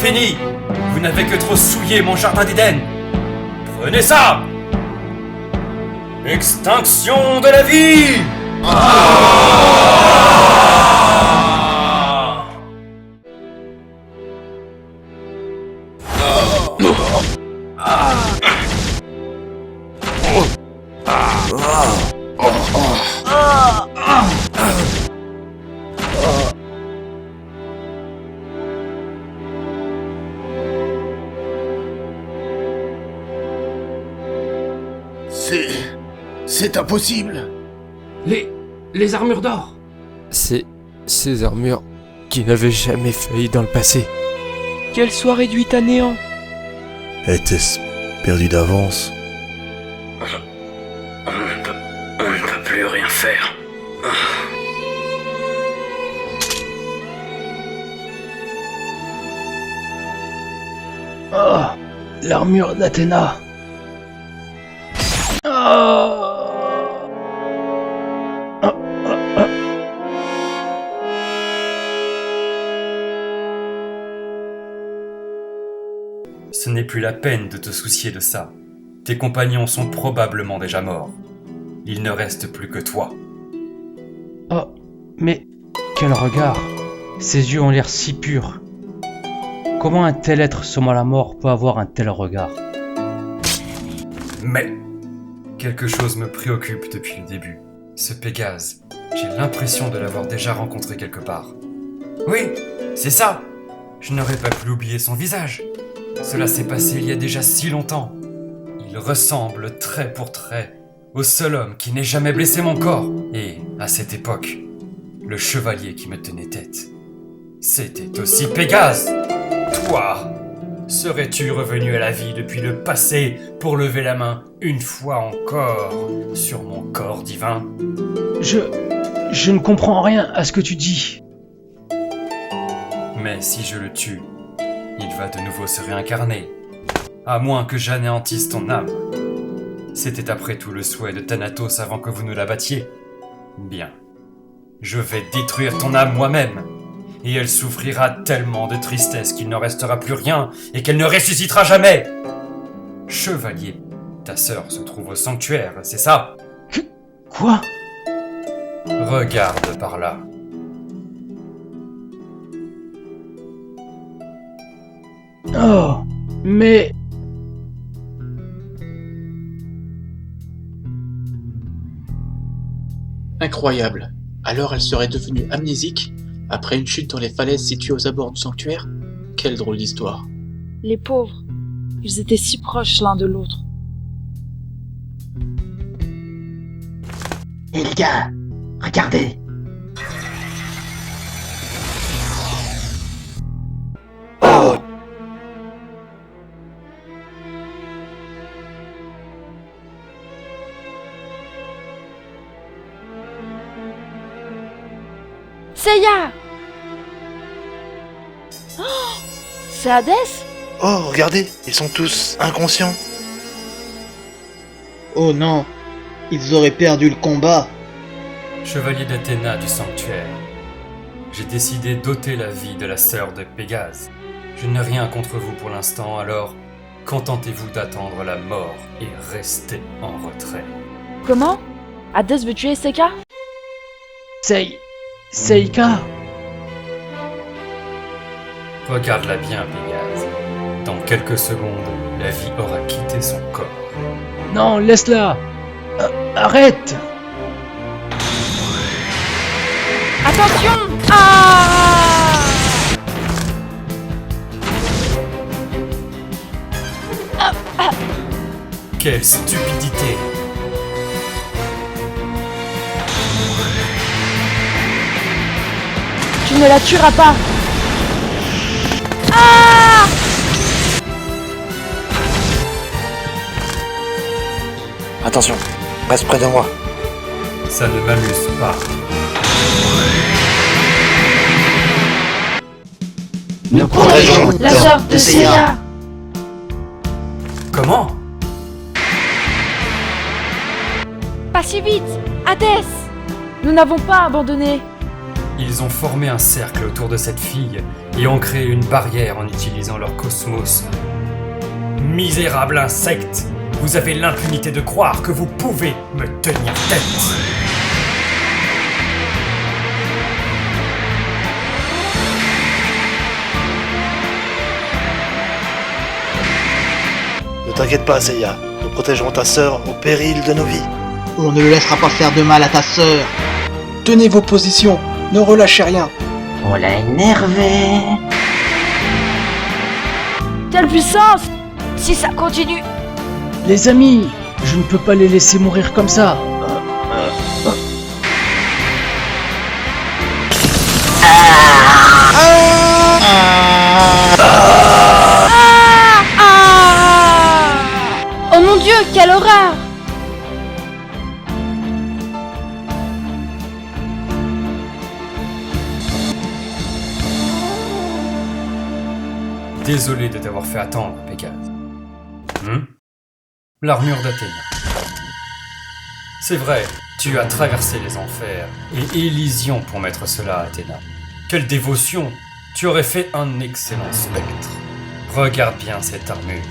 génie! Vous n'avez que trop souillé mon jardin d'Éden! Prenez ça! Extinction de la vie! C'est impossible. Les armures d'or. C'est ces armures qui n'avaient jamais failli dans le passé. Qu'elles soient réduites à néant. Était-ce perdu d'avance? On ne peut plus rien faire. Oh, l'armure d'Athéna. Oh. Ce n'est plus la peine de te soucier de ça. Tes compagnons sont probablement déjà morts. Il ne reste plus que toi. Oh, mais quel regard! Ses yeux ont l'air si purs. Comment un tel être semant la mort peut avoir un tel regard? Mais quelque chose me préoccupe depuis le début. Ce Pégase, j'ai l'impression de l'avoir déjà rencontré quelque part. Oui, c'est ça! Je n'aurais pas pu oublier son visage. Cela s'est passé il y a déjà si longtemps. Il ressemble trait pour trait au seul homme qui n'ait jamais blessé mon corps. Et, à cette époque, le chevalier qui me tenait tête, c'était aussi Pégase! Toi, serais-tu revenu à la vie depuis le passé pour lever la main une fois encore sur mon corps divin? Je ne comprends rien à ce que tu dis. Mais si je le tue, il va de nouveau se réincarner. À moins que j'anéantisse ton âme. C'était après tout le souhait de Thanatos avant que vous ne la battiez. Bien. Je vais détruire ton âme moi-même. Et elle souffrira tellement de tristesse qu'il n'en restera plus rien et qu'elle ne ressuscitera jamais. Chevalier, ta sœur se trouve au sanctuaire, c'est ça? Quoi? Regarde par là. Oh, mais... Incroyable. Alors elle serait devenue amnésique après une chute dans les falaises situées aux abords du sanctuaire? Quelle drôle d'histoire. Les pauvres, ils étaient si proches l'un de l'autre. Et les gars, regardez. Seiya! Oh, c'est Hadès? Oh, regardez, ils sont tous inconscients. Oh non, ils auraient perdu le combat. Chevalier d'Athéna du sanctuaire, j'ai décidé d'ôter la vie de la sœur de Pégase. Je n'ai rien contre vous pour l'instant, alors contentez-vous d'attendre la mort et restez en retrait. Comment? Hadès veut tuer Seka? Seika? Regarde-la bien, Pégase. Dans quelques secondes, la vie aura quitté son corps. Non, laisse-la! Arrête! Attention! Ah! Quelle stupidité! Tu ne la tueras pas! Ah! Attention, reste près de moi. Ça ne m'amuse pas. Nous protégeons La sœur de Seiya! Comment? Pas si vite! Hadès! Nous n'avons pas abandonné! Ils ont formé un cercle autour de cette fille et ont créé une barrière en utilisant leur cosmos. Misérable insecte, vous avez l'impunité de croire que vous pouvez me tenir tête. Ne t'inquiète pas, Seiya. Nous protégerons ta sœur au péril de nos vies. On ne le laissera pas faire de mal à ta sœur. Tenez vos positions, ne relâchez rien. On l'a énervé. Quelle puissance! Si ça continue! Les amis, je ne peux pas les laisser mourir comme ça. Oh mon Dieu, quelle horreur! Désolé de t'avoir fait attendre, Pégase. L'armure d'Athéna. C'est vrai, tu as traversé les enfers et Élysion pour mettre cela à Athéna. Quelle dévotion! Tu aurais fait un excellent spectre. Regarde bien cette armure.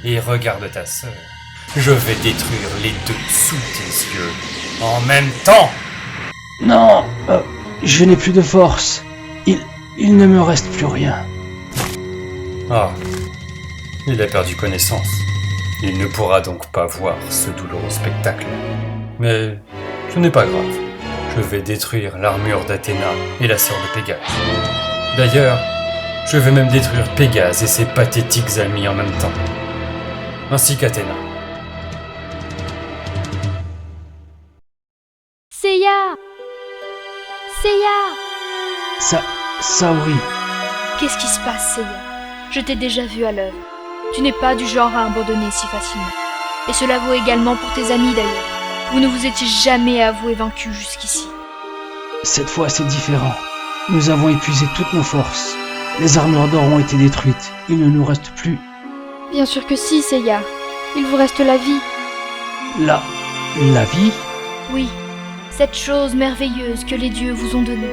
Et regarde ta sœur. Je vais détruire les deux sous tes yeux. En même temps! Non, je n'ai plus de force. Il ne me reste plus rien. Ah, il a perdu connaissance. Il ne pourra donc pas voir ce douloureux spectacle. Mais ce n'est pas grave. Je vais détruire l'armure d'Athéna et la sœur de Pégase. D'ailleurs, je vais même détruire Pégase et ses pathétiques amis en même temps. Ainsi qu'Athéna. Seiya! Seiya! Saori. Qu'est-ce qui se passe, Seiya? Je t'ai déjà vu à l'œuvre. Tu n'es pas du genre à abandonner si facilement. Et cela vaut également pour tes amis d'ailleurs. Vous ne vous étiez jamais avoué vaincu jusqu'ici. Cette fois, c'est différent. Nous avons épuisé toutes nos forces. Les armures d'or ont été détruites. Il ne nous reste plus... Bien sûr que si, Seiya. Il vous reste la vie. La vie? Oui, cette chose merveilleuse que les dieux vous ont donnée.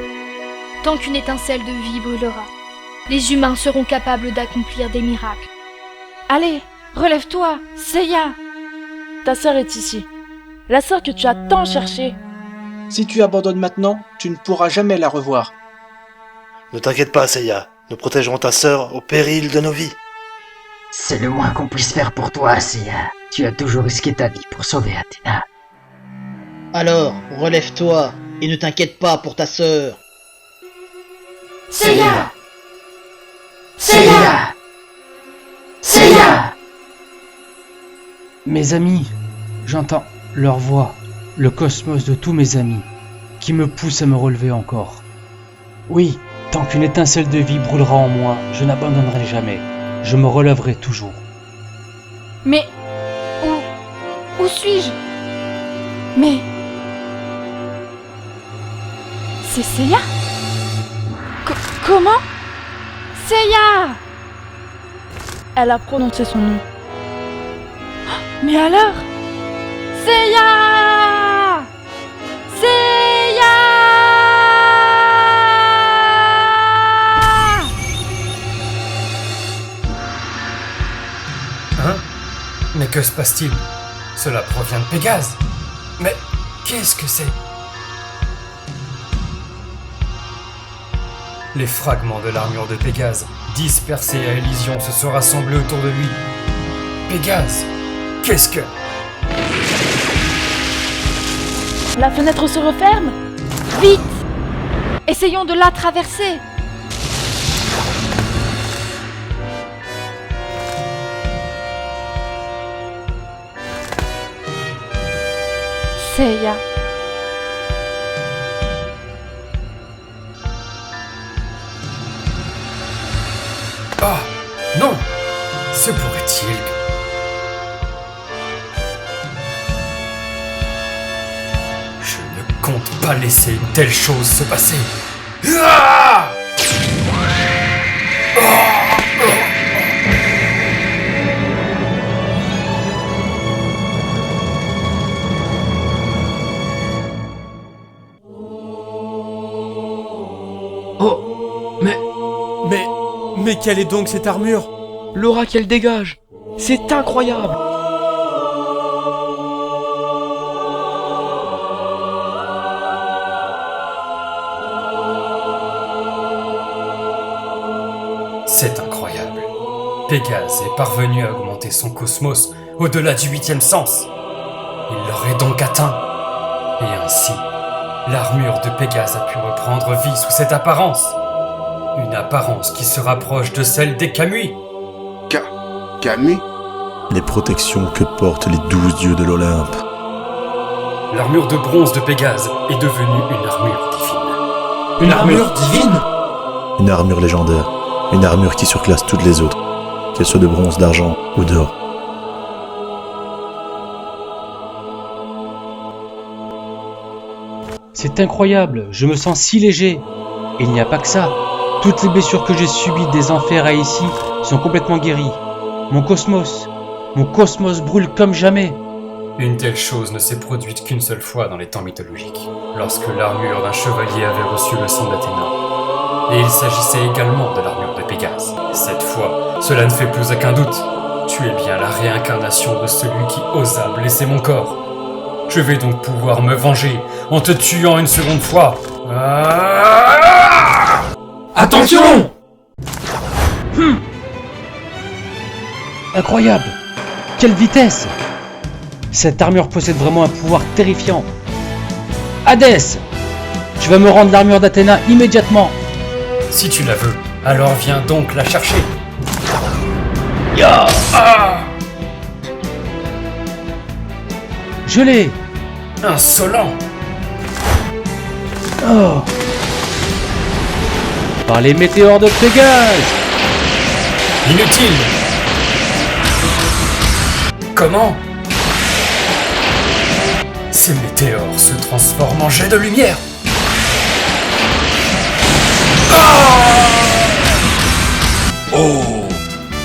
Tant qu'une étincelle de vie brûlera, les humains seront capables d'accomplir des miracles. Allez, relève-toi, Seiya! Ta sœur est ici. La sœur que tu as tant cherchée. Si tu abandonnes maintenant, tu ne pourras jamais la revoir. Ne t'inquiète pas, Seiya. Nous protégerons ta sœur au péril de nos vies. C'est le moins qu'on puisse faire pour toi, Seiya. Tu as toujours risqué ta vie pour sauver Athéna. Alors, relève-toi et ne t'inquiète pas pour ta sœur. Seiya! Seiya! Seiya! Mes amis, j'entends leur voix, le cosmos de tous mes amis, qui me pousse à me relever encore. Oui, tant qu'une étincelle de vie brûlera en moi, je n'abandonnerai jamais. Je me relèverai toujours. Mais... Où suis-je? Mais... C'est Seiya? Comment? Seiya! Elle a prononcé son nom. Mais alors? Seiya! Seiya! Hein? Mais que se passe-t-il? Cela provient de Pégase. Mais qu'est-ce que c'est? Les fragments de l'armure de Pégase, dispersés à Élysion, se sont rassemblés autour de lui. Pégase, qu'est-ce que... La fenêtre se referme. Vite! Essayons de la traverser. Seiya. Ah, non! Se pourrait-il que... Je ne compte pas laisser une telle chose se passer. Ah! Mais quelle est donc cette armure? L'aura qu'elle dégage, c'est incroyable. C'est incroyable. Pégase est parvenu à augmenter son cosmos au-delà du 8e sens. Il l'aurait donc atteint. Et ainsi, l'armure de Pégase a pu reprendre vie sous cette apparence. Une apparence qui se rapproche de celle des Kamui. Kamui? Les protections que portent les 12 dieux de l'Olympe. L'armure de bronze de Pégase est devenue une armure divine. Une armure divine? Une armure légendaire. Une armure qui surclasse toutes les autres, qu'elles soient de bronze, d'argent ou d'or. C'est incroyable, je me sens si léger. Et il n'y a pas que ça. Toutes les blessures que j'ai subies des enfers à ici sont complètement guéries. Mon cosmos brûle comme jamais. Une telle chose ne s'est produite qu'une seule fois dans les temps mythologiques, lorsque l'armure d'un chevalier avait reçu le sang d'Athéna. Et il s'agissait également de l'armure de Pégase. Cette fois, cela ne fait plus aucun doute. Tu es bien la réincarnation de celui qui osa blesser mon corps. Je vais donc pouvoir me venger en te tuant une seconde fois. Attention! Incroyable! Quelle vitesse! Cette armure possède vraiment un pouvoir terrifiant. Hadès! Je vais me rendre l'armure d'Athéna immédiatement. Si tu la veux, alors viens donc la chercher. Ya! Je l'ai! Insolent! Oh! Par les météores de Pégase! Inutile! Comment? Ces météores se transforment en jets de lumière! Oh!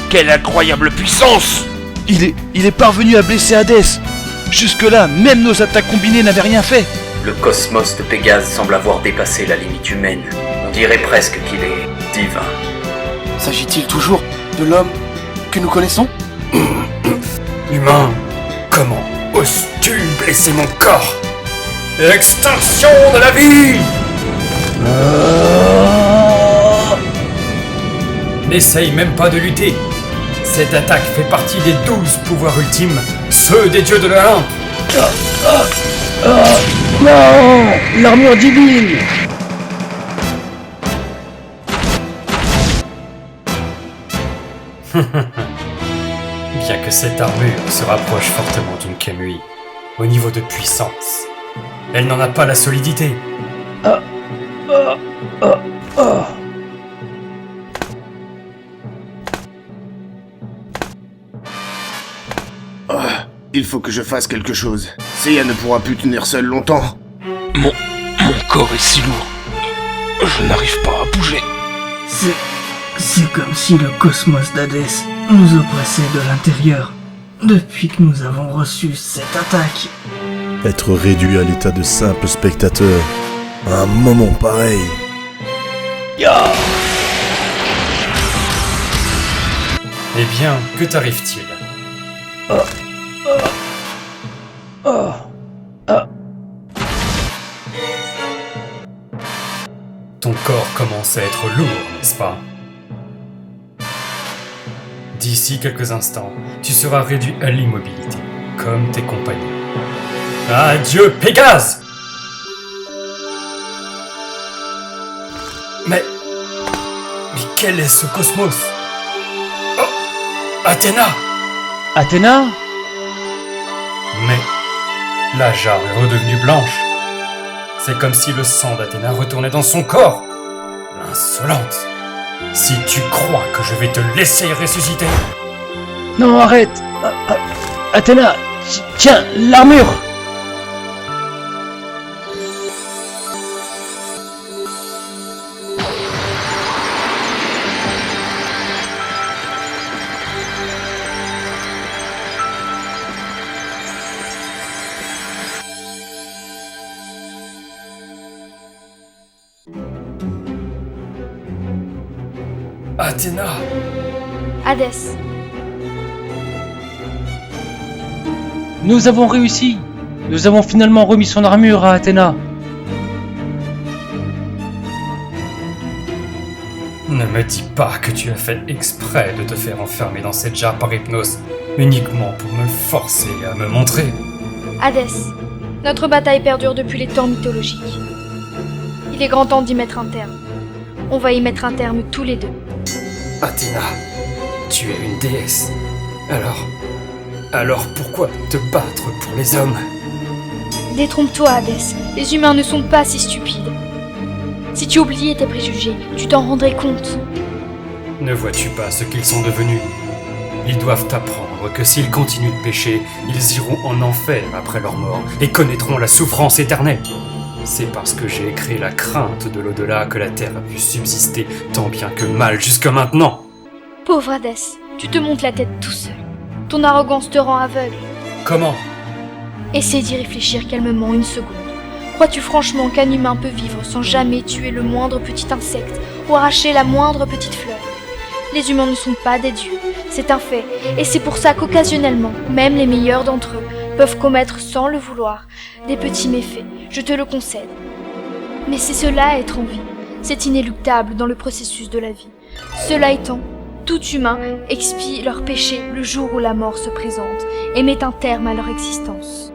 Quelle incroyable puissance! Il est parvenu à blesser Hadès. Jusque-là, même nos attaques combinées n'avaient rien fait. Le cosmos de Pégase semble avoir dépassé la limite humaine. On dirait presque qu'il est divin. S'agit-il toujours de l'homme que nous connaissons? Humain, comment oses-tu blesser mon corps? Extinction de la vie! N'essaye même pas de lutter. Cette attaque fait partie des 12 pouvoirs ultimes, ceux des dieux de l'Olympe. Non! L'armure divine! Bien que cette armure se rapproche fortement d'une Kamui, au niveau de puissance, elle n'en a pas la solidité. Il faut que je fasse quelque chose. Seiya ne pourra plus tenir seul longtemps. Mon corps est si lourd. Je n'arrive pas à bouger. C'est comme si le cosmos d'Hadès nous oppressait de l'intérieur. Depuis que nous avons reçu cette attaque. Être réduit à l'état de simple spectateur, à un moment pareil. Eh bien, que t'arrive-t-il? Ton corps commence à être lourd, n'est-ce pas? D'ici quelques instants, tu seras réduit à l'immobilité, comme tes compagnons. Adieu, Pégase! Mais quel est ce cosmos? Oh, Athéna! Athéna? Mais la jarre est redevenue blanche. C'est comme si le sang d'Athéna retournait dans son corps. L'insolente! Si tu crois que je vais te laisser ressusciter... Non, arrête! Athéna! Tiens, l'armure! Athéna! Hadès, Nous avons réussi! Nous avons finalement remis son armure à Athéna. Ne me dis pas que tu as fait exprès de te faire enfermer dans cette jarre par hypnose, uniquement pour me forcer à me montrer. Hadès, notre bataille perdure depuis les temps mythologiques. Il est grand temps d'y mettre un terme. On va y mettre un terme tous les deux. Athéna, tu es une déesse. Alors pourquoi te battre pour les hommes? Détrompe-toi, Hadès. Les humains ne sont pas si stupides. Si tu oubliais tes préjugés, tu t'en rendrais compte. Ne vois-tu pas ce qu'ils sont devenus? Ils doivent apprendre que s'ils continuent de pécher, ils iront en enfer après leur mort et connaîtront la souffrance éternelle. C'est parce que j'ai créé la crainte de l'au-delà que la Terre a pu subsister tant bien que mal jusque maintenant. Pauvre Hadès, tu te montes la tête tout seul. Ton arrogance te rend aveugle. Comment? Essaie d'y réfléchir calmement une seconde. Crois-tu franchement qu'un humain peut vivre sans jamais tuer le moindre petit insecte ou arracher la moindre petite fleur? Les humains ne sont pas des dieux, c'est un fait, et c'est pour ça qu'occasionnellement, même les meilleurs d'entre eux peuvent commettre sans le vouloir des petits méfaits, je te le concède. Mais c'est cela être en vie, c'est inéluctable dans le processus de la vie. Cela étant, tout humain expie leurs péchés le jour où la mort se présente et met un terme à leur existence.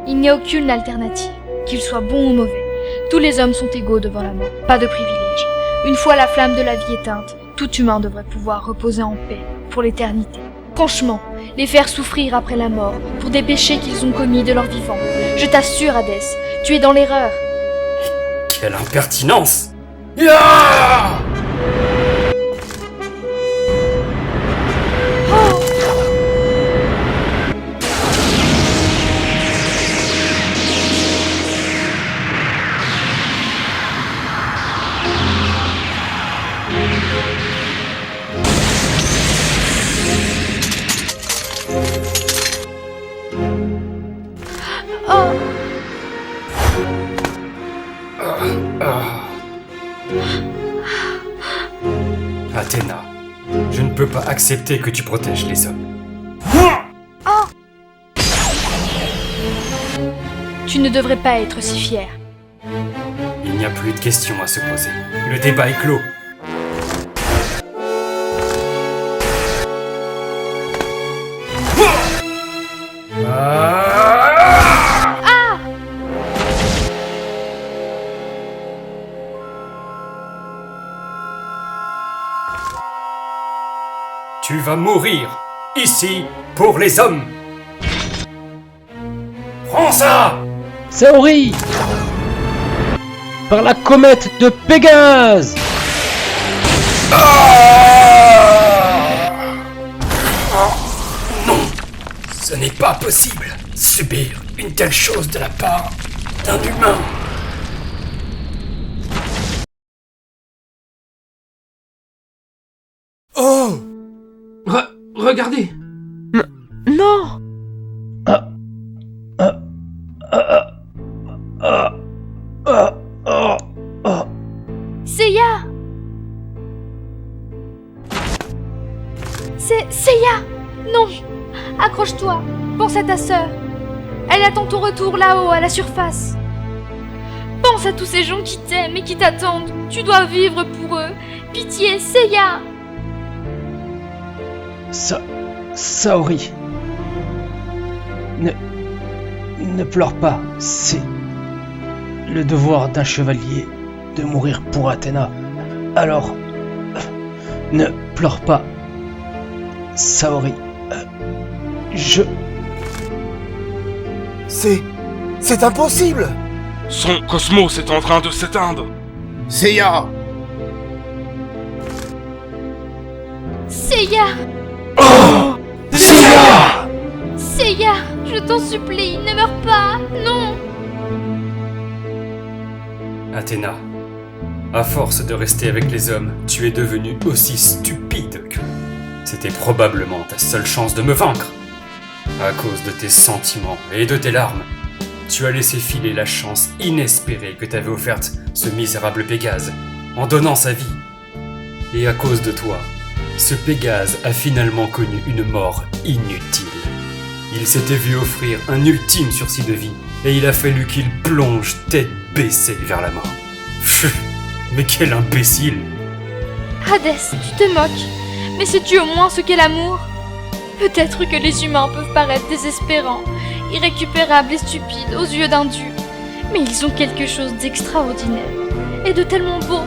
Il n'y a aucune alternative, qu'ils soient bons ou mauvais. Tous les hommes sont égaux devant la mort, pas de privilèges. Une fois la flamme de la vie éteinte, tout humain devrait pouvoir reposer en paix pour l'éternité. Franchement, les faire souffrir après la mort pour des péchés qu'ils ont commis de leur vivant. Je t'assure, Hadès, tu es dans l'erreur. Quelle impertinence! Yeah! Athéna, je ne peux pas accepter que tu protèges les hommes. Tu ne devrais pas être si fier. Il n'y a plus de questions à se poser. Le débat est clos. Tu vas mourir, ici, pour les hommes. Prends ça! Saori! Par la comète de Pégase! Non! Ce n'est pas possible, subir une telle chose de la part d'un humain. Oh! Regardez! Non! Seiya! C'est Seiya! Non! Accroche-toi! Pense à ta sœur! Elle attend ton retour là-haut, à la surface! Pense à tous ces gens qui t'aiment et qui t'attendent! Tu dois vivre pour eux! Pitié, Seiya! Saori. Ne pleure pas, c'est le devoir d'un chevalier de mourir pour Athéna. Alors, ne pleure pas, Saori. C'est impossible! Son cosmos est en train de s'éteindre! Seiya! Seiya! Oh! Seiya! Seiya, je t'en supplie, ne meurs pas, non! Athéna, à force de rester avec les hommes, tu es devenue aussi stupide que... C'était probablement ta seule chance de me vaincre. À cause de tes sentiments et de tes larmes, tu as laissé filer la chance inespérée que t'avait offerte ce misérable Pégase, en donnant sa vie. Et à cause de toi, ce Pégase a finalement connu une mort inutile. Il s'était vu offrir un ultime sursis de vie, et il a fallu qu'il plonge tête baissée vers la mort. Pfff, mais quel imbécile! Hadès, tu te moques. Mais sais-tu au moins ce qu'est l'amour? Peut-être que les humains peuvent paraître désespérants, irrécupérables et stupides aux yeux d'un dieu, mais ils ont quelque chose d'extraordinaire et de tellement beau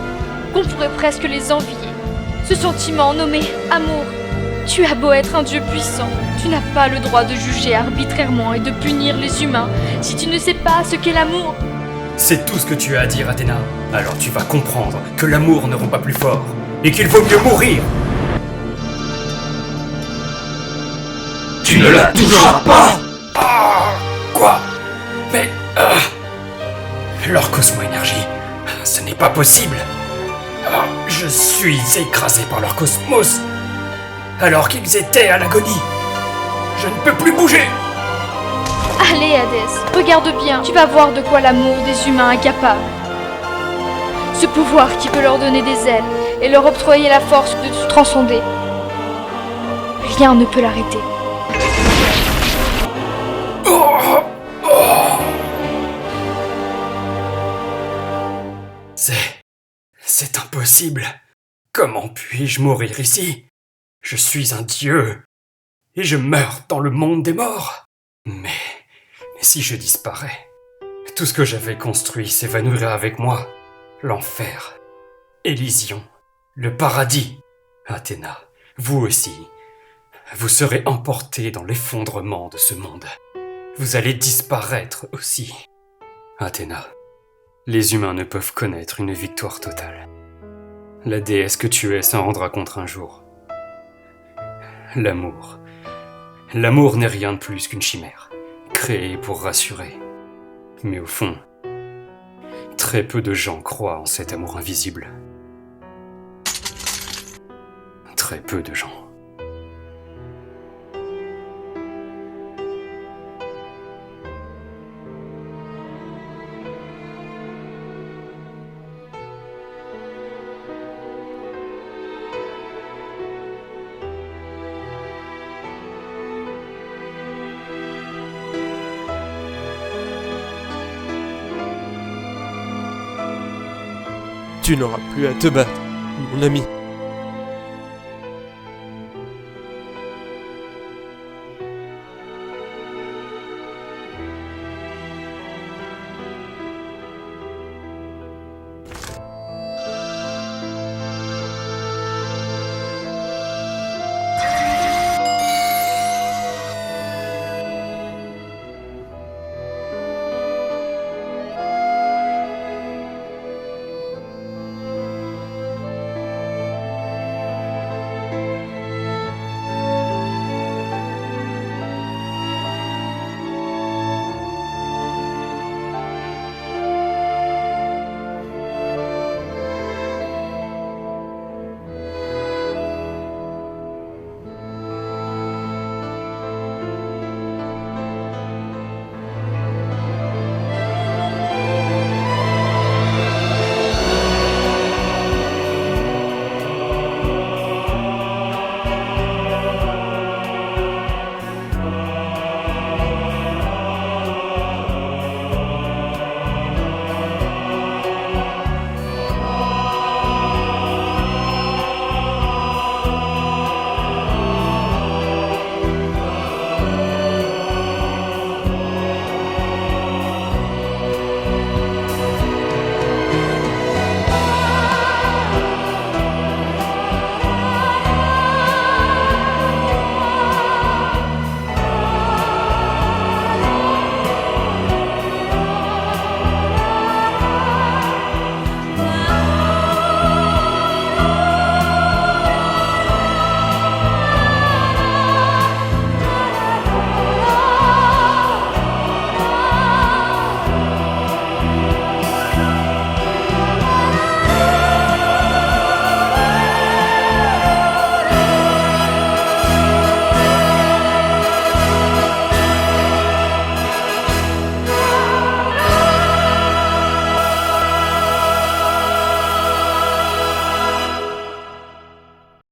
qu'on pourrait presque les envier. Ce sentiment nommé amour. Tu as beau être un dieu puissant, tu n'as pas le droit de juger arbitrairement et de punir les humains si tu ne sais pas ce qu'est l'amour. C'est tout ce que tu as à dire, Athéna. Alors tu vas comprendre que l'amour ne rend pas plus fort et qu'il vaut mieux mourir. Tu ne la toucheras pas! Quoi? Mais... leur cosmo-énergie, ce n'est pas possible. Je suis écrasé par leur cosmos, alors qu'ils étaient à l'agonie. Je ne peux plus bouger. Allez, Hadès, regarde bien, tu vas voir de quoi l'amour des humains est capable. Ce pouvoir qui peut leur donner des ailes et leur octroyer la force de se transcender. Rien ne peut l'arrêter. C'est impossible. Comment puis-je mourir ici? Je suis un dieu, et je meurs dans le monde des morts. Mais si je disparais, tout ce que j'avais construit s'évanouira avec moi. L'enfer, Élysion, le paradis. Athéna, vous aussi, vous serez emportés dans l'effondrement de ce monde. Vous allez disparaître aussi. Athéna, les humains ne peuvent connaître une victoire totale. La déesse que tu es s'en rendra compte un jour. L'amour. L'amour n'est rien de plus qu'une chimère, créée pour rassurer. Mais au fond, très peu de gens croient en cet amour invisible. Très peu de gens. Tu n'auras plus à te battre, mon ami.